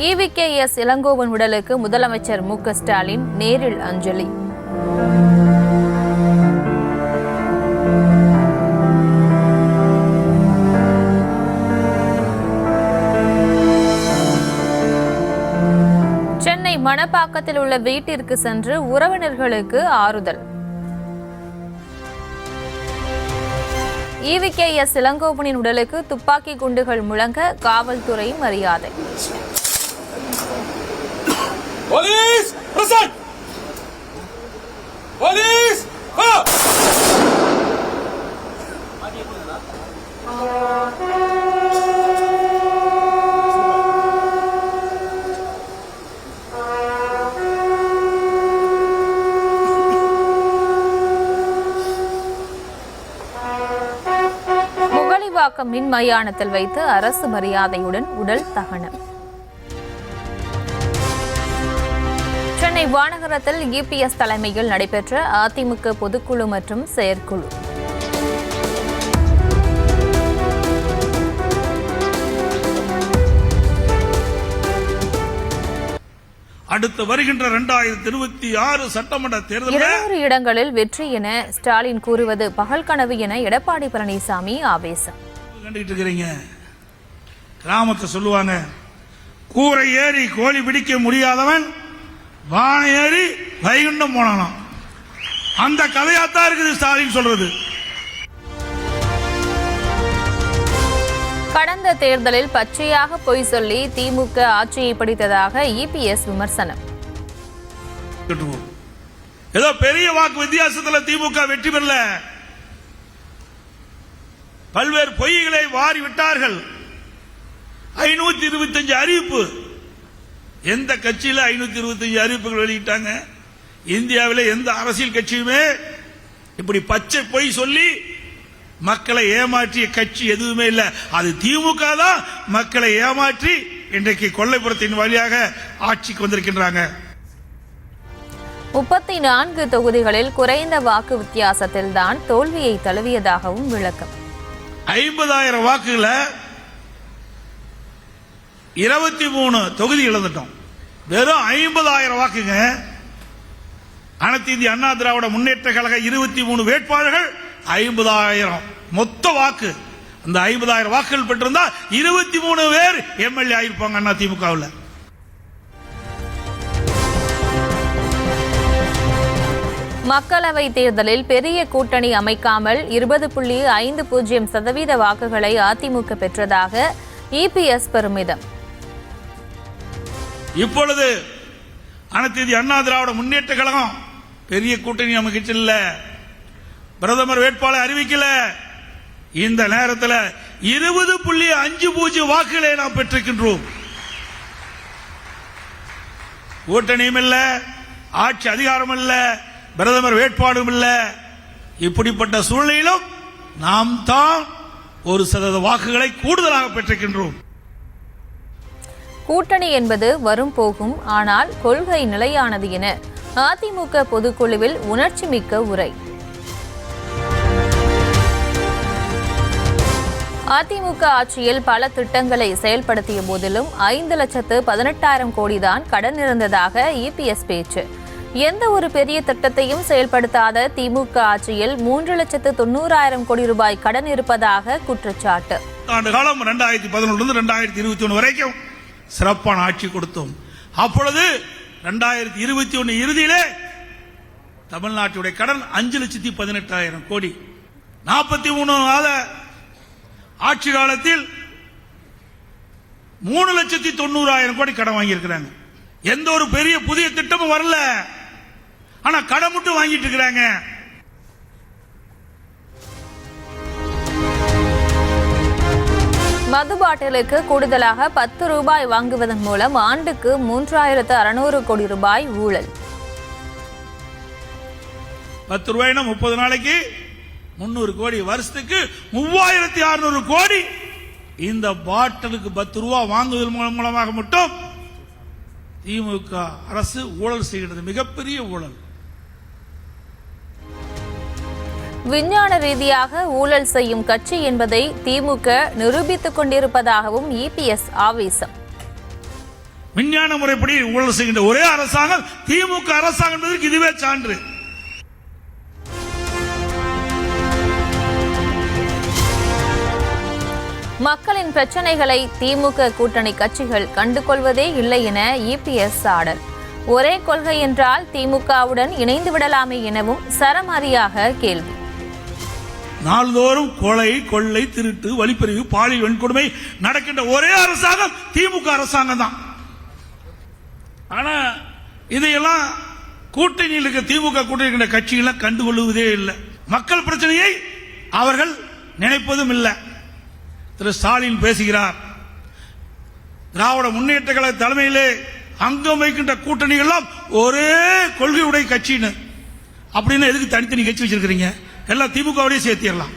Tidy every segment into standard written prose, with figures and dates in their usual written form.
EVKS Elangovan உடலுக்கு முதலமைச்சர் மு.க. ஸ்டாலின் நேரில் அஞ்சலி. சென்னை மணப்பாக்கத்தில் உள்ள வீட்டிற்கு சென்று உறவினர்களுக்கு ஆறுதல். EVKS இளங்கோவனின் உடலுக்கு துப்பாக்கி குண்டுகள் முழங்க காவல்துறை மரியாதை. Police! Present! Police! Fire! Mugalivakkam மின் மயானத்தில் வைத்து அரசு மரியாதையுடன் உடல் தகனம். சென்னை வானகரத்தில் EPS தலைமையில் நடைபெற்ற அதிமுக பொதுக்குழு மற்றும் செயற்குழு. அடுத்து வருகின்ற 2026 சட்டமன்ற தேர்தலில் 200 இடங்களில் வெற்றி என ஸ்டாலின் கூறுவது பகல் கனவு என எடப்பாடி பழனிசாமி ஆவேசம். கண்டுகிட்டு இருக்கிறீங்க. கிராமத்தை சொல்லுவாங்க, கூரை ஏறி கோழி பிடிக்க முடியாதவன் வான ஏறி வைகுண்டம் போனானாம். அந்த கதையாத்தான் இருக்குது ஸ்டாலின் சொல்றது. கடந்த தேர்தலில் பச்சையாக பொய் சொல்லி திமுக ஆட்சியை பிடித்ததாக EPS விமர்சனம். ஏதோ பெரிய வாக்கு வித்தியாசத்தில் திமுக வெற்றி பெறல, பல்வேறு பொய்களை வாரி விட்டார்கள். 525 அறிவிப்பு. எந்த கட்சியில 525 அறிவிப்புகள் வெளியிட்டாங்க? இந்தியாவில் எந்த அரசியல் கட்சியுமே இப்படி பச்சை பொய் சொல்லி மக்களை ஏமாற்றிய கட்சி எதுவுமே இல்லை. அது திமுக தான் மக்களை ஏமாற்றி இன்றைக்கு கொல்லைப்புறத்தின் வழியாக ஆட்சிக்கு வந்திருக்கின்றாங்க. 34 தொகுதிகளில் குறைந்த வாக்கு வித்தியாசத்தில் தான் தோல்வியை தழுவியதாகவும் விளக்கம். 50,000 வாக்குகளை 23 தொகுதி இழந்துட்டோம். வெறும் 50,000 வாக்குங்க. அனைத்து இந்திய அண்ணா திராவிட முன்னேற்ற கழக 23 வேட்பாளர்கள் 50,000 மொத்த வாக்கு. அந்த 50,000 வாக்குகள் பெற்றிருந்தா 23 பேர் MLA ஆயிருப்பாங்க அண்ணா திமுகவில். மக்களவை தேர்தலில் பெரிய கூட்டணி அமைக்காமல் 20.50% வாக்குகளை அதிமுக பெற்றதாக EPS பெருமிதம். இப்பொழுது அனைத்து இந்திய அண்ணா திராவிட முன்னேற்ற கழகம் பெரிய கூட்டணி அமைக்க இல்ல, பிரதமர் வேட்பாளர் அறிவிக்கல. இந்த நேரத்தில் 20.50 வாக்குகளை நாம் பெற்றிருக்கின்றோம். கூட்டணியும் இல்ல, ஆட்சி அதிகாரம் இல்ல, பிரதமர் வேட்பாளரும் இல்ல. இப்படிப்பட்ட சூழ்நிலையிலும் நாம் தான் 1% வாக்குகளை கூடுதலாக பெற்றிருக்கின்றோம். கூட்டணி என்பது வரும் போகும், ஆனால் கொள்கை நிலையானது என அதிமுக பொதுக்குழுவில் உணர்ச்சி மிக்க உரை. அதிமுக ஆட்சியில் பல திட்டங்களை செயல்படுத்திய போதிலும் 5,18,000 கோடிதான் கடன் இருந்ததாக EPS பேச்சு. எந்த ஒரு பெரிய திட்டத்தையும் செயல்படுத்தாத திமுக ஆட்சியில் 3,90,000 கோடி ரூபாய் கடன் இருப்பதாக குற்றச்சாட்டு. ஆண்டு காலம் 2011 2021 வரைக்கும் சிறப்பான ஆட்சி கொடுத்தோம். அப்பொழுது 2021 இறுதியிலே தமிழ்நாட்டுடைய கடன் 5,18,000 கோடி. 43 ஆட்சி காலத்தில் 3,90,000 கோடி கடன் வாங்கியிருக்கிறாங்க. எந்த ஒரு பெரிய புதிய திட்டமும் வரல, ஆனா கடன் மட்டும் வாங்கிட்டு இருக்கிறாங்க. மது பாட்டிலுக்கு கூடுதலாக 10 ரூபாய் வாங்குவதன் மூலம் ஆண்டுக்கு 3,600 கோடி ரூபாய் ஊழல். 10 ரூபாய்னா 30 நாளைக்கு 300 கோடி, வருஷத்துக்கு 3,600 கோடி. இந்த பாட்டிலுக்கு 10 ரூபாய் வாங்குவதன் மூலமாக மட்டும் திமுக அரசு ஊழல் செய்கிறது, மிகப்பெரிய ஊழல். விஞ்ஞான ரீதியாக ஊழல் செய்யும் கட்சி என்பதை திமுக நிரூபித்துக் கொண்டிருப்பதாகவும் EPS ஆவேசம். விஞ்ஞான முறைப்படி ஊழல் செய்கின்ற ஒரே அரசாங்கம் திமுக அரசாங்கம் என்பதற்கு இதுவே சான்று. மக்களின் பிரச்சனைகளை திமுக கூட்டணி கட்சிகள் கண்டுகொள்வதே இல்லை என இபிஎஸ் சாடல். ஒரே கொள்கை என்றால் திமுகவுடன் இணைந்து விடலாமே எனவும் சரமாரியாக கேள்வி. நாள்தோறும் கொலை, கொள்ளை, திருட்டு, வழிப்பறிவு, பாலியல் வன்கொடுமை நடக்கின்ற ஒரே அரசாங்கம் திமுக அரசாங்கம் தான். ஆனா இதையெல்லாம் கூட்டணியில் இருக்க திமுக கூட்டணி இருக்கின்ற கட்சிகள் கண்டுகொள்வதே இல்லை. மக்கள் பிரச்சனையை அவர்கள் நினைப்பதும் இல்லை. திரு ஸ்டாலின் பேசுகிறார், திராவிட முன்னேற்ற கழக தலைமையிலே அங்கம் வைக்கின்ற கூட்டணிகள் ஒரே கொள்கையுடைய கட்சின்னு. அப்படின்னு எதுக்கு தனித்தனி கட்சி வச்சிருக்கிறீங்க? எல்லாம் திமுகவோடய சேர்த்திடலாம்.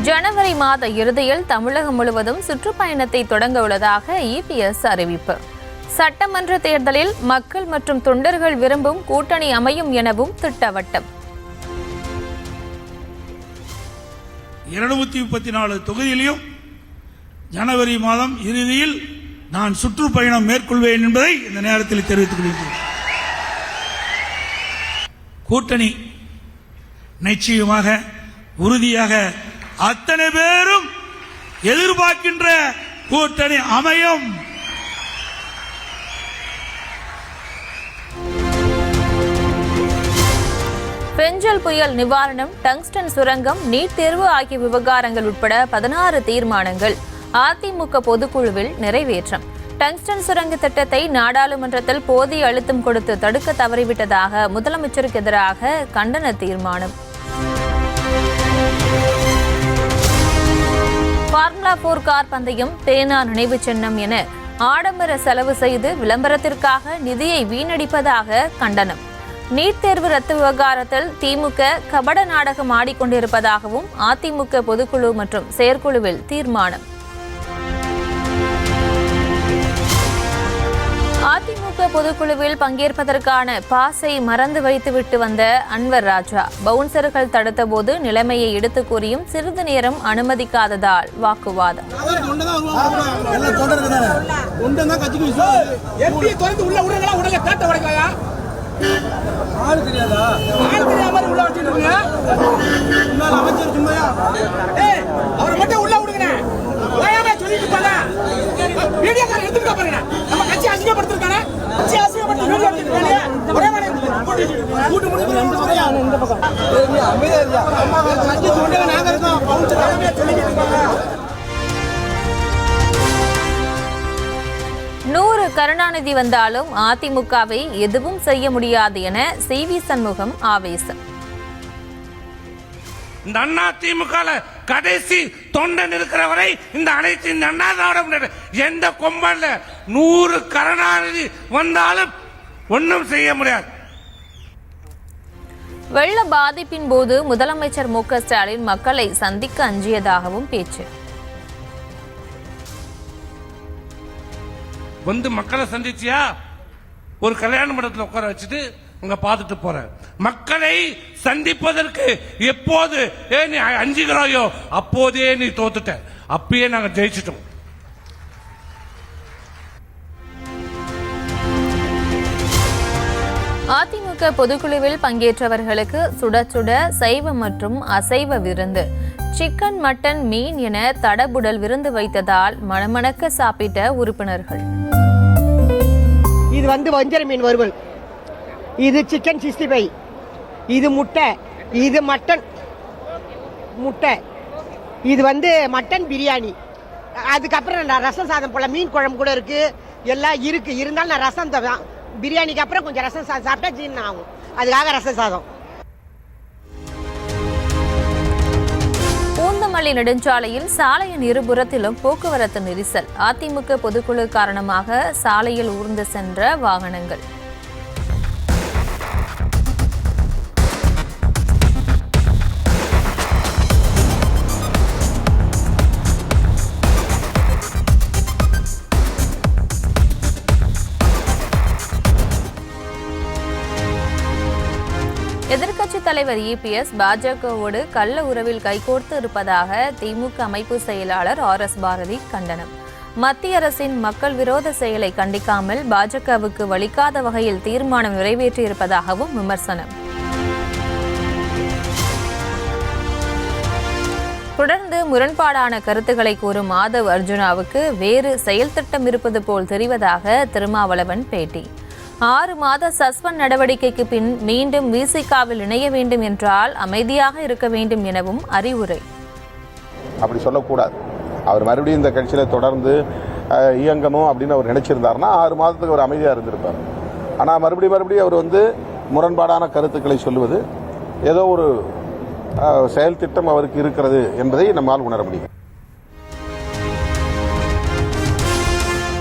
ஜனவரி மாத இறுதியில் தமிழகம் முழுவதும் சுற்றுப்பயணத்தை தொடங்க உள்ளதாக இபிஎஸ் அறிவிப்பு. சட்டமன்ற தேர்தலில் மக்கள் மற்றும் தொண்டர்கள் விரும்பும் கூட்டணி அமையும் எனவும் திட்டவட்டம். 234 தொகுதியிலும் ஜனவரி மாதம் இறுதியில் நான் சுற்றுப்பயணம் மேற்கொள்வேன் என்பதை இந்த நேரத்தில் தெரிவித்துக் கொள்கிறேன். கூட்டணி நிச்சயமாக உறுதியாக அத்தனை பேரும் எதிர்பார்க்கின்ற கூட்டணி அமையும். பெஞ்சல் புயல் நிவாரணம், டங்ஸ்டன் சுரங்கம், நீட் தேர்வு ஆகிய விவகாரங்கள் உட்பட 16 தீர்மானங்கள் அதிமுக பொதுக்குழுவில் நிறைவேற்றம். டங்ஸ்டன் சுரங்க திட்டத்தை நாடாளுமன்றத்தில் போதிய அழுத்தம் கொடுத்து தடுக்க தவறிவிட்டதாக முதலமைச்சருக்கு எதிராக கண்டன தீர்மானம். ஃபார்முலா 4 கார் பந்தயம், பேனா நினைவு சின்னம் என ஆடம்பர செலவு செய்து விளம்பரத்திற்காக நிதியை வீணடிப்பதாக கண்டனம். நீட் தேர்வு ரத்து விவகாரத்தில் திமுக கபட நாடகம் ஆடிக்கொண்டிருப்பதாகவும் அதிமுக பொதுக்குழு மற்றும் செயற்குழுவில் தீர்மானம். அதிமுக பொதுக்குழுவில் பங்கேற்பதற்கான பாஸை மறந்து வைத்துவிட்டு வந்த அன்வர் ராஜா பவுன்சர்கள் தடுத்தபோது நிலைமையை எடுத்து கூறியும் சிறிது நேரம் அனுமதிக்காததால் வாக்குவாதம். கருணாநிதி வந்தாலும் அதிமுகவை எதுவும் செய்ய முடியாது என சி.வி. சண்முகம் ஆவேசம். இந்த அண்ணா திமுக கடைசி தொண்டன் இருக்கிறவரை இந்த அனைத்து இந்த அண்ணா திராவிட எந்த கொம்பன்ல 100 கருணாநிதி வந்தாலும் ஒன்றும் செய்ய முடியாது. வெள்ள பாதிப்பின் போது முதலமைச்சர் மு.க. ஸ்டாலின் மக்களை சந்திக்க அஞ்சியதாகவும் பேச்சு. வந்து மக்களை சந்திச்சியா? ஒரு கல்யாண மண்டபத்தில் உட்கார வச்சுட்டு அங்க பார்த்துட்டு போற மக்களை சந்திப்பதற்கு எப்போது நீ அஞ்சுகிறாயோ அப்போதே நீ தோத்துட்ட. அப்பயே நாங்க ஜெயிச்சிட்டோம். அதிமுக பொதுக்குழுவில் பங்கேற்றவர்களுக்கு சுட சுட சைவ மற்றும் அசைவ விருந்து, சிக்கன், மட்டன், மீன் என தடபுடல் விருந்து வைத்ததால் மணமணக்க சாப்பிட்ட உறுப்பினர்கள். இது வஞ்சர மீன் வறுவல், இது சிக்கன் 65, இது முட்டை, இது மட்டன் முட்டை, இது மட்டன் பிரியாணி, அதுக்கப்புறம் ரசம் சாதம் போல மீன் குழம்பு கூட இருக்கு, எல்லாம் இருக்கு. இருந்தாலும் நான் ரசம் தான், பிரியாணிக்கு அப்புறம் கொஞ்சம் ரசம் சாதம் சாப்பிட்டா ஜீரணம் ஆகும், அதுக்காக ரசம் சாதம். பூந்தமல்லி நெடுஞ்சாலையில் சாலையின் இருபுறத்திலும் போக்குவரத்து நெரிசல். அதிமுக பொதுக்குழு காரணமாக சாலையில் ஊர்ந்து சென்ற வாகனங்கள். எதிர்க்கட்சித் தலைவர் இபிஎஸ் பாஜகவோடு கள்ள உறவில் கைகோர்த்து இருப்பதாக திமுக அமைப்பு செயலாளர் RS பாரதி கண்டனம். மத்திய அரசின் மக்கள் விரோத செயலை கண்டிக்காமல் பாஜகவுக்கு வலிக்காத வகையில் தீர்மானம் நிறைவேற்றியிருப்பதாகவும் விமர்சனம். தொடர்ந்து முரண்பாடான கருத்துக்களை கூறும் ஆதவ் அர்ஜுனாவுக்கு வேறு செயல் திட்டம் இருப்பது போல் தெரிவதாக திருமாவளவன் பேட்டி. 6 மாத சஸ்பெண்ட் நடவடிக்கைக்கு பின் மீண்டும் விசிகாவில் இணைய வேண்டும் என்றால் அமைதியாக இருக்க வேண்டும் எனவும் அறிவுரை. அப்படி சொல்லக்கூடாது. அவர் மறுபடியும் இந்த கட்சியில் தொடர்ந்து இயங்கணும் அப்படின்னு அவர் நினைச்சிருந்தாருன்னா 6 மாதத்துக்கு அவர் அமைதியாக இருந்திருப்பார். ஆனால் மறுபடியும் அவர் முரண்பாடான கருத்துக்களை சொல்லுவது ஏதோ ஒரு செயல் திட்டம் அவருக்கு இருக்கிறது என்பதை நம்மால் உணர முடியும்.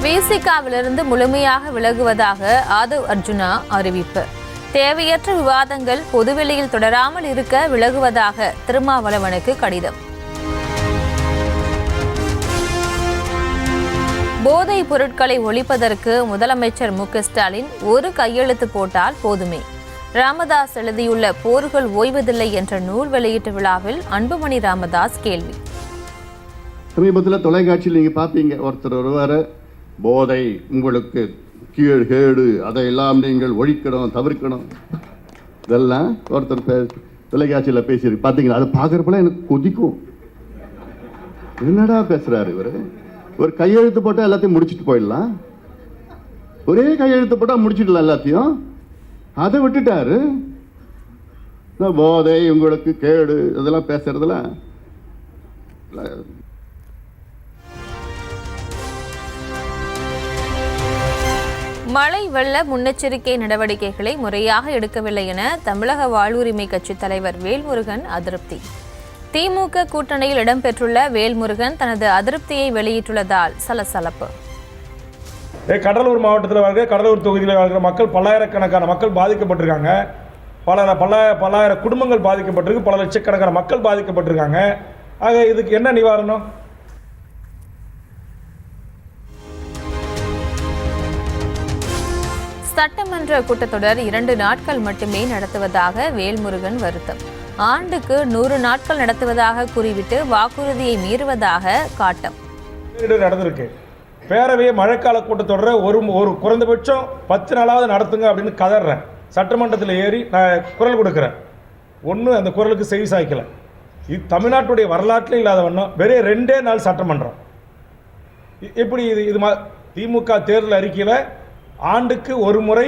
விசிகாவிலிருந்து முழுமையாக விலகுவதாக ஆதவ் அர்ஜுனா அறிவிப்பு. தேவையற்ற விவாதங்கள் பொதுவெளியில் தொடராமல் இருக்க விலகுவதாக திருமாவளவனுக்கு கடிதம். போதைப் பொருட்களை ஒழிப்பதற்கு முதலமைச்சர் மு.க. ஸ்டாலின் ஒரு கையெழுத்து போட்டால் போதுமே. ராமதாஸ் எழுதியுள்ள போர்கள் ஓய்வதில்லை என்ற நூல் வெளியீட்டு விழாவில் அன்புமணி ராமதாஸ் கேள்வி. சமீபத்தில் தொலைக்காட்சியில் நீங்கள் பார்ப்பீங்க, ஒருத்தர் ஒருவர் போதை உங்களுக்கு கேடு, அதையெல்லாம் நீங்கள் ஒழிக்கணும், தவிர்க்கணும், இதெல்லாம் ஒருத்தர் தொலைக்காட்சியில் பேசியிருக்கு. பார்த்தீங்களா? அதை பார்க்குறப்பெல்லாம் எனக்கு கொதிக்கும். என்னடா பேசுகிறாரு இவர்? ஒரு கையெழுத்து போட்டால் எல்லாத்தையும் முடிச்சுட்டு போயிடலாம். ஒரே கையெழுத்து போட்டால் முடிச்சிடலாம் எல்லாத்தையும். அதை விட்டுட்டாரு. போதை உங்களுக்கு கேடு இதெல்லாம் பேசுறதுல மழை வெள்ள முன்னெச்சரிக்கை நடவடிக்கைகளை முறையாக எடுக்கவில்லை என தமிழக வாழ்வுரிமை கட்சித் தலைவர் வேல்முருகன் அதிருப்தி. திமுக கூட்டணியில் இடம்பெற்றுள்ள வேல்முருகன் தனது அதிருப்தியை வெளியிட்டுள்ளதால் சலசலப்பு. கடலூர் மாவட்டத்தில் வாழ்கிற கடலூர் தொகுதியில் வாழ்கிற மக்கள் பல்லாயிரக்கணக்கான மக்கள் பாதிக்கப்பட்டிருக்காங்க. பல்லாயிரம் குடும்பங்கள் பாதிக்கப்பட்டிருக்கு. பல லட்சக்கணக்கான மக்கள் பாதிக்கப்பட்டிருக்காங்க. ஆக இதுக்கு என்ன நிவாரணம்? சட்டமன்ற கூட்டத்தொடர் 2 நாட்கள் மட்டுமே நடத்துவதாக வேல்முருகன் வருத்தம். ஆண்டுக்கு 100 நாட்கள் நடத்துவதாக கூறிவிட்டு வாக்குறுதியை மீறுவதாக காட்டம். நடந்திருக்கு. பேரவையை மழைக்கால கூட்டத்தொடரை ஒரு குறைந்தபட்சம் 10 நாளாவது நடத்துங்க அப்படின்னு கதறேன். சட்டமன்றத்தில் ஏறி நான் குரல் கொடுக்குறேன். ஒன்றும் அந்த குரலுக்கு செவி சாய்க்கல. இது தமிழ்நாட்டுடைய வரலாற்றில் இல்லாத வண்ணம் வெறும் 2 நாள் சட்டமன்றம். இப்படி இது திமுக தேர்தல் அறிக்கையில் ஆண்டுக்கு ஒரு முறை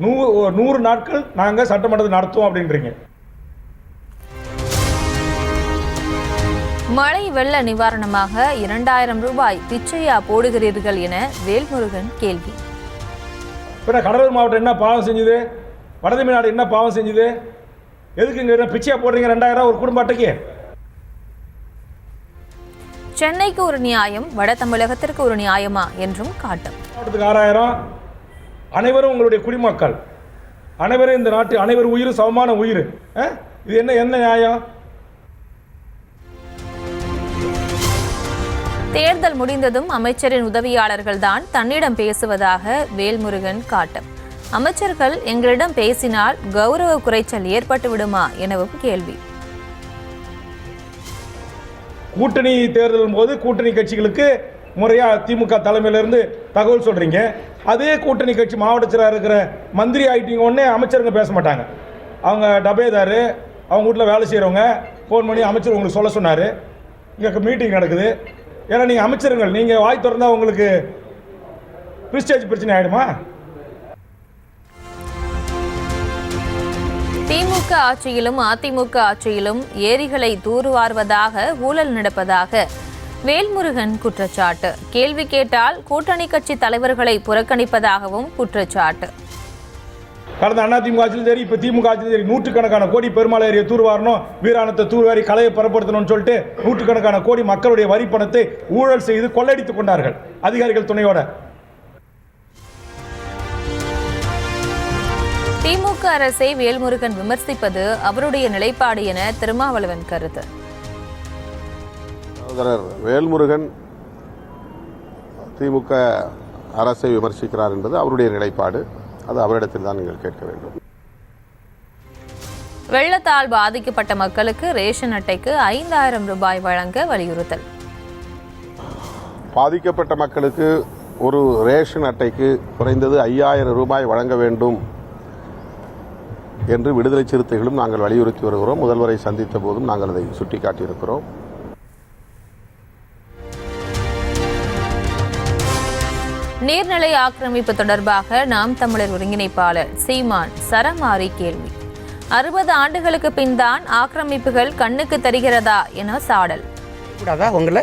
100 நாட்கள் நாங்கள் சட்டமன்றத்தை நடத்துவோம் அப்படின்றீங்க. மழை வெள்ள நிவாரணமாக 2000 ரூபாய் பிச்சையா போடுகிறீர்கள் என வேல்முருகன் கேள்வி. கடலூர் மாவட்டம் என்ன பாவம் செஞ்சது? வடதமிழ்நாடு என்ன பாவம் செஞ்சது? எதுக்கு இங்க பிச்சையா போடுறீங்க 2000 ஒரு குடும்ப அட்டைக்கு? சென்னைக்கு ஒரு நியாயம், வட தமிழகத்திற்கு ஒரு நியாயமா என்றும் காட்டும். மாவட்டத்துக்கு 6000. அனைவரும் உங்களுடைய குடிமக்கள், அனைவரும் இந்த நாட்டு அனைவரும் உயிர் சமமான உயிர். இது என்ன நியாயம்? தேர்தல் முடிந்ததும் அமைச்சரின் உதவியாளர்கள் தான் தன்னிடம் பேசுவதாக வேல்முருகன் காட்டம். அமைச்சர்கள் எங்களிடம் பேசினால் கௌரவ குறைச்சல் ஏற்பட்டு விடுமா எனவும் கேள்வி. கூட்டணி தேர்தலும் போது கூட்டணி கட்சிகளுக்கு முறையா திமுக தலைமையிலிருந்து தகவல் சொல்றீங்க. அதே கூட்டணி கட்சி மாவட்ட செயலாளர் இருக்கிற மந்திரி ஆயிட்டீங்க உடனே அமைச்சருங்க பேச மாட்டாங்க. அவங்க டபேதாரு, அவங்க வீட்டில் வேலை செய்கிறவங்க ஃபோன் பண்ணி அமைச்சர் உங்களுக்கு சொல்ல சொன்னார், இங்கே மீட்டிங் நடக்குது. ஏன்னா நீங்கள் அமைச்சருங்கள், நீங்கள் வாய் திறந்தா உங்களுக்கு பிரிஸ்டேஜ் பிரச்சனை ஆகிடுமா? திமுக ஆட்சியிலும் அதிமுக ஆட்சியிலும் ஏரிகளை தூர்வாருவதாக ஊழல் நடப்பதாக வேல்முருகன் குற்றச்சாட்டு. கேள்வி கேட்டால் கூட்டணி கட்சி தலைவர்களை புறக்கணிப்பதாகவும் குற்றச்சாட்டு. கடந்த அதிமுக ஆட்சியிலும் சரி, இப்போ திமுக ஆட்சியிலும் சரி, நூற்றுக்கணக்கான கோடி பெருமாள் ஏரியை தூர்வாரணும், வீராணத்தை தூர்வாரி கலையை பரப்படுத்தணும்னு சொல்லிட்டு நூற்றுக்கணக்கான கோடி மக்களுடைய வரி பணத்தை ஊழல் செய்து கொள்ளையடித்துக் கொண்டார்கள் அதிகாரிகள் துணையோட. திமுக அரசை வேல்முருகன் விமர்சிப்பது அவருடைய நிலைப்பாடு என திருமாவளவன் கருத்து. வேல்முருகன் திமுக அரசை விமர்சிக்கிறார் என்பது அவருடைய நிலைப்பாடு. அது அவரிடத்தில் தான் நீங்கள் கேட்க வேண்டும். வெள்ளத்தால் பாதிக்கப்பட்ட மக்களுக்கு ரேஷன் அட்டைக்கு 5000 ரூபாய் வழங்க வலியுறுத்தல். பாதிக்கப்பட்ட மக்களுக்கு ஒரு ரேஷன் அட்டைக்கு குறைந்தது 5000 ரூபாய் வழங்க வேண்டும் என்று விடுதலை சிறுத்தைகளும் நாங்கள் வலியுறுத்தி வருகிறோம். முதல்வரை சந்தித்த போதும் நாங்கள் அதை சுட்டிக்காட்டியிருக்கிறோம். நீர்நிலை ஆக்கிரமிப்பு தொடர்பாக நாம் தமிழர் ஒருங்கிணைப்பாளர் சீமான் சரமாரி கேள்வி. 60 ஆண்டுகளுக்கு பின் தான் ஆக்கிரமிப்புகள் கண்ணுக்கு தெரிகிறதா என சாடல். கூடாதா உங்களை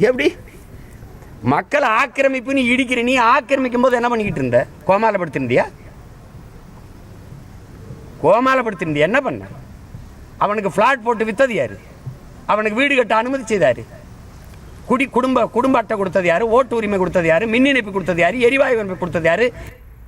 எப்படி மக்கள் ஆக்கிரமிப்புன்னு இடிக்கிற நீ ஆக்கிரமிக்கும் போது என்ன பண்ணிக்கிட்டு இருந்த? கோமாலப்படுத்திருந்தியா? கோமாலப்படுத்திருந்தியா? என்ன பண்ண? அவனுக்கு ஃப்ளாட் போட்டு வித்தது யாரு? அவனுக்கு வீடு கட்ட அனுமதி செய்தாரு? குடும்ப அட்டை கொடுத்தது யாரு? ஓட்டு உரிமை கொடுத்தது யாரு? மின் இணைப்பு கொடுத்தது யாரு? எரிவாயு உரிமை கொடுத்தது யாரு?